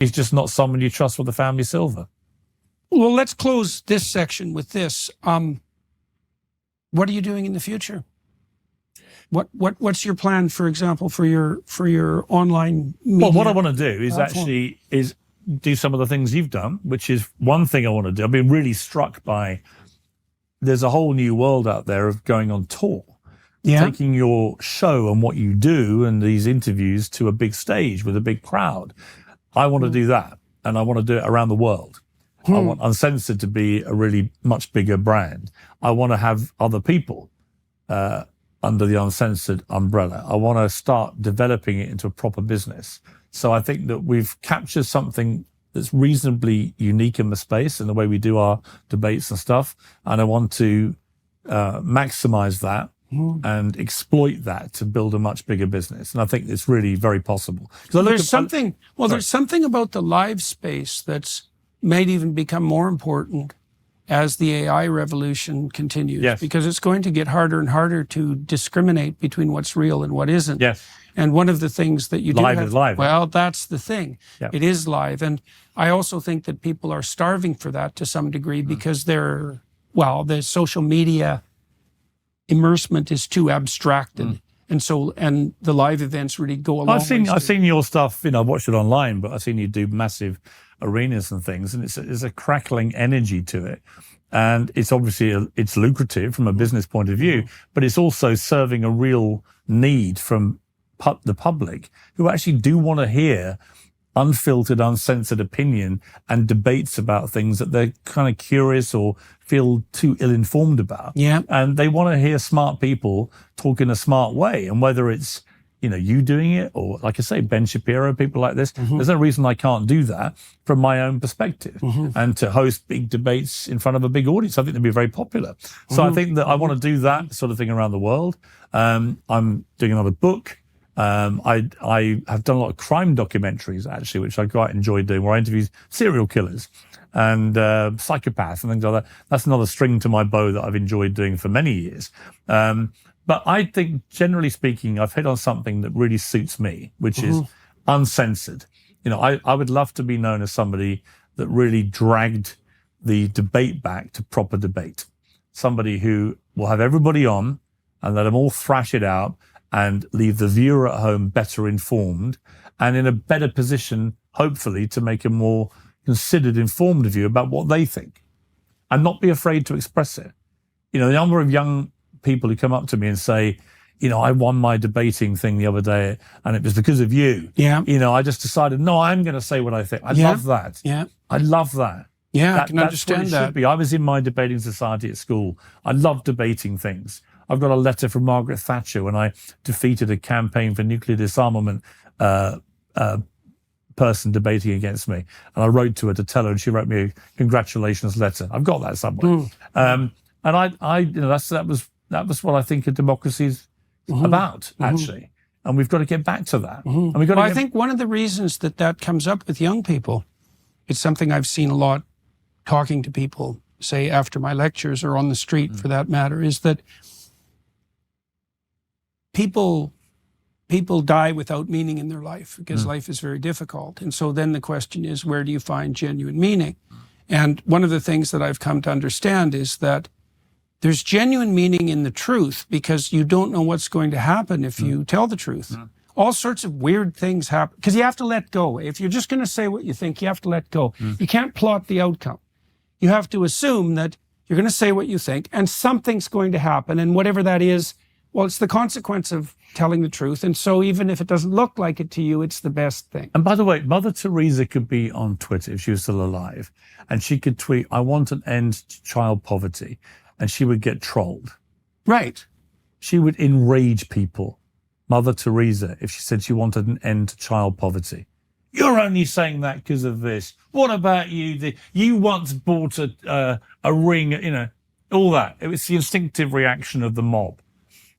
He's just not someone you trust with the family silver. Well, let's close this section with this. What are you doing in the future? What's your plan, for example, for your online media? Well, what I want to do is platform? is do some of the things you've done, which is one thing I want to do. I've been really struck by, there's a whole new world out there of going on tour, taking your show and what you do and these interviews to a big stage with a big crowd. I want to do that, and I want to do it around the world. I want Uncensored to be a really much bigger brand. I want to have other people under the Uncensored umbrella. I want to start developing it into a proper business. So I think that we've captured something that's reasonably unique in the space and the way we do our debates and stuff. And I want to maximize that and exploit that to build a much bigger business. And I think it's really very possible. There's something about the live space that's might even become more important as the AI revolution continues, because it's going to get harder and harder to discriminate between what's real and what isn't. And one of the things that you do live is live. Well, that's the thing. It is live. And I also think that people are starving for that to some degree because the social media immersement is too abstracted. And the live events really go along. I've seen your stuff, I've watched it online, but I've seen you do massive arenas and things, and it's a crackling energy to it. And it's obviously, it's lucrative from a business point of view, but it's also serving a real need from the public who actually do want to hear unfiltered, uncensored opinion and debates about things that they're kind of curious or feel too ill-informed about. And they want to hear smart people talk in a smart way. And whether it's, you doing it, or like I say, Ben Shapiro, people like this, there's no reason I can't do that from my own perspective. And to host big debates in front of a big audience, I think they'd be very popular. So I think that I want to do that sort of thing around the world. I'm doing another book. I have done a lot of crime documentaries, actually, which I quite enjoy doing, where I interview serial killers and psychopaths and things like that. That's another string to my bow that I've enjoyed doing for many years. But I think, generally speaking, I've hit on something that really suits me, which is uncensored. I would love to be known as somebody that really dragged the debate back to proper debate. Somebody who will have everybody on and let them all thrash it out and leave the viewer at home better informed and in a better position, hopefully, to make a more considered, informed view about what they think and not be afraid to express it. The number of young people who come up to me and say, I won my debating thing the other day and it was because of you. I just decided, no, I'm going to say what I think. I love that. I love that. I can understand that's what it should be. I was in my debating society at school. I love debating things. I've got a letter from Margaret Thatcher when I defeated a campaign for nuclear disarmament person debating against me. And I wrote to her to tell her, and she wrote me a congratulations letter. I've got that somewhere. And that was what I think a democracy is about, actually. And we've got to get back to that. And I think one of the reasons that comes up with young people, it's something I've seen a lot talking to people, say after my lectures or on the street for that matter, is that people die without meaning in their life because life is very difficult. And so then the question is, where do you find genuine meaning? And one of the things that I've come to understand is that there's genuine meaning in the truth because you don't know what's going to happen if you tell the truth. All sorts of weird things happen because you have to let go. If you're just going to say what you think, you have to let go. You can't plot the outcome. You have to assume that you're going to say what you think and something's going to happen. And whatever that is, well, it's the consequence of telling the truth. And so even if it doesn't look like it to you, it's the best thing. And by the way, Mother Teresa could be on Twitter if she was still alive, and she could tweet, I want an end to child poverty. And she would get trolled. Right. She would enrage people. Mother Teresa, if she said she wanted an end to child poverty. You're only saying that because of this. What about you? You once bought a ring, all that. It was the instinctive reaction of the mob.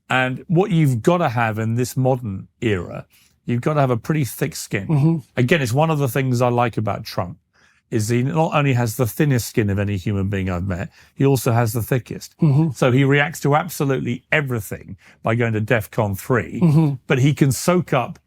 And what you've got to have in this modern era, you've got to have a pretty thick skin. Again, it's one of the things I like about Trump. Is he not only has the thinnest skin of any human being I've met, he also has the thickest. So he reacts to absolutely everything by going to DEFCON 3, but he can soak up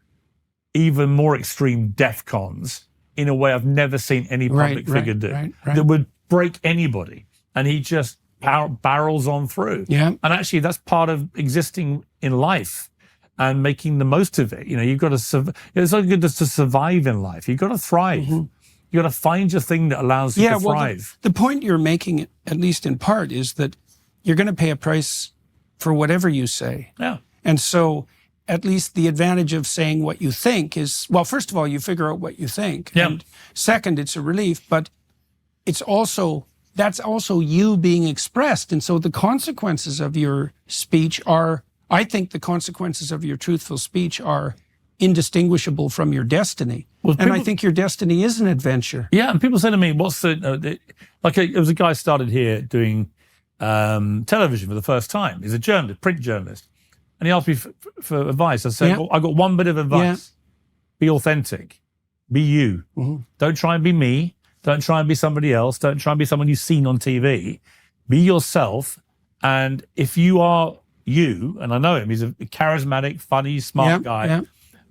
even more extreme DEFCONs in a way I've never seen any public figure do. That would break anybody. And he just barrels on through. Yeah. And actually, that's part of existing in life and making the most of it. You know, you've got to it's not good just to survive in life. You've got to thrive. You've got to find your thing that allows you to thrive. The point you're making, at least in part, is that you're going to pay a price for whatever you say. Yeah. And so at least the advantage of saying what you think is, well, first of all, you figure out what you think. Yeah. And second, it's a relief, but it's also, that's also you being expressed. And so the consequences of your speech are, I think the consequences of your truthful speech are indistinguishable from your destiny. Well, and I think your destiny is an adventure. Yeah, and people say to me, what's the, there was a guy started here doing television for the first time. He's a journalist, print journalist. And he asked me for advice. I said, well, I got one bit of advice. Be authentic. Be you. Don't try and be me. Don't try and be somebody else. Don't try and be someone you've seen on TV. Be yourself. And if you are you, and I know him, he's a charismatic, funny, smart guy.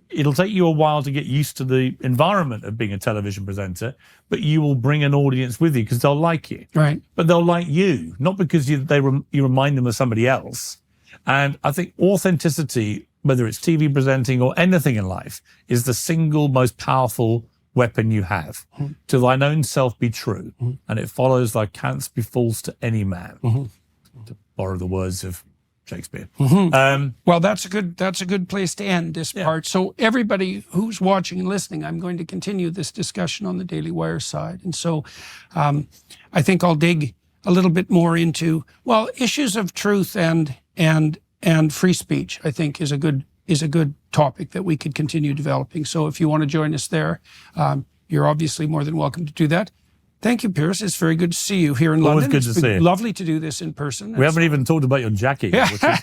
It'll take you a while to get used to the environment of being a television presenter, but you will bring an audience with you because they'll like you. Right. But they'll like you, not because you remind them of somebody else. And I think authenticity, whether it's TV presenting or anything in life, is the single most powerful weapon you have. To thine own self be true, and it follows thou canst be false to any man. To borrow the words of Shakespeare. Well, that's a good place to end this part. So everybody who's watching and listening, I'm going to continue this discussion on the Daily Wire side. And so I think I'll dig a little bit more into, well, issues of truth and free speech, I think is a good topic that we could continue developing. So if you want to join us there, you're obviously more than welcome to do that. Thank you, Piers. It's very good to see you here in London. Always good to see you. Lovely to do this in person. We haven't even talked about your jacket yet, which is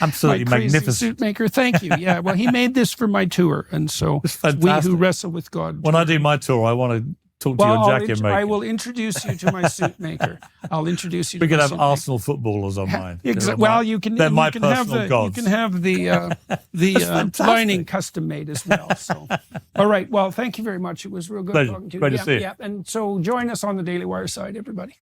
absolutely my crazy magnificent. Suit maker. Thank you. Yeah, well, he made this for my tour, and so we who wrestle with God. When I do my tour, I want to talk to your jacket maker. I will introduce you to my suit maker. I'll introduce you. We to could my have suit Arsenal footballers on mine. Well, you can. They're my you can have personal gods. You can have the lining custom made as well. So, all right. Well, thank you very much. It was real good Pleasure. talking to you. Great to see you. Yeah, and so join us on the Daily Wire side, everybody.